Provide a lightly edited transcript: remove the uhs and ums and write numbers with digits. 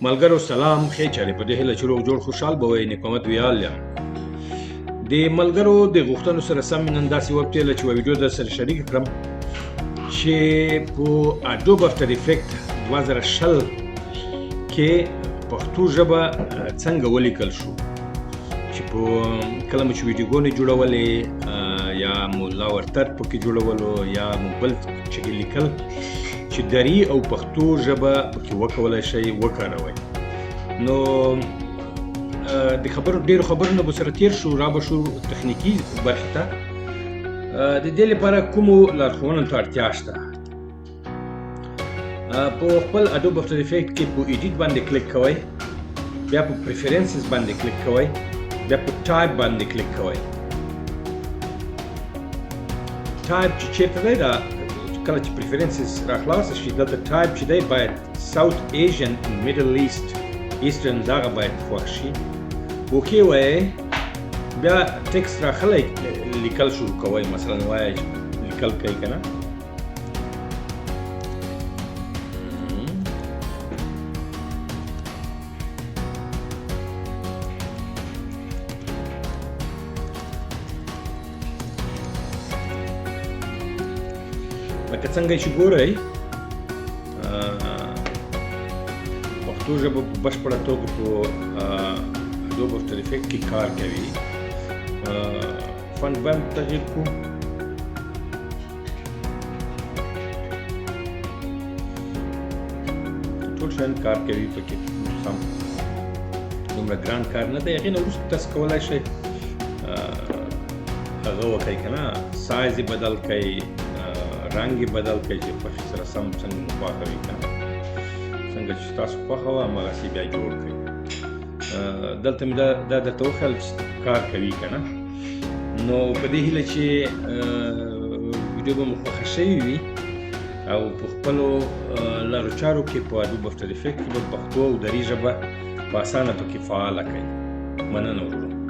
ملګرو سلام ښې چارې په دې هیله چې روغ جوړ خوشحال به وئ نقامت ویال یم د ملګرو د غوښتنو سره سم نن داسې وپتېله چې یوه ویډیو در سره شریکه کړم چې په اډوب افتر افیکټ 2020 کې پښتو ژبه څنګه ولیکل شو چې په کله مو چې ویډیوګانې جوړولې یا مو لاورتر پکې جوړولو یا مو بل چې لیکل چې دري او پښتو ژبه پکې وکولای شئ وکاروئ نو د ډېرو خبرو نه به سره تېر شو را به شو تخنیکي برخې ته د دې لپاره کومو لارښوونو ته اړتیا شته په خپل اډوب افتر افیکټ کې په ایډیټ باندې کلیک کوئ بیا په پریفرنسز باندې کلیک کوئ بیا په ټایپ باندې کلیک کوئ ټایپ چې چېرته دی دا کله چې پریفرنسز را خلاصه شي دلته ټایپ چې دی باید ساوث ایژن میډل ایسټ ایسټرن دغه باید خوښ شي اوکې وایئ بیا ټکسټ راغلی لیکل شروع کوئ مثلا وایئ لیکل کوئ که نه لکه څنګه چې ګورئ پښتو ژبه په بشپړه توګه په اډوب افتر افیکټ کې کار کوي فن بند تغییر کړو ټول شیان کار کوي پکې سم دومره ګران کار نه دی هغې نه وروسته تاسو کولی شئ هغه وکئ که نه سایز یې بدل کئ رنګ یې بدل کړئ چې خوښې سره سم څنګه مو خوښه وي که نه څنګه چې ستاسو خوښه وه هماغسې بیا جوړ کړئ دلته مې دا درته وښیل چې کار کوي که نه نو په دې هیله چې ویډیو به مو خوښه شوې وي او په خپلو لارو چارو کې په اډوب افتر افیکټ کې به پښتو او دري ژبه په اسانه پکې فعاله کړئ مننه ورونو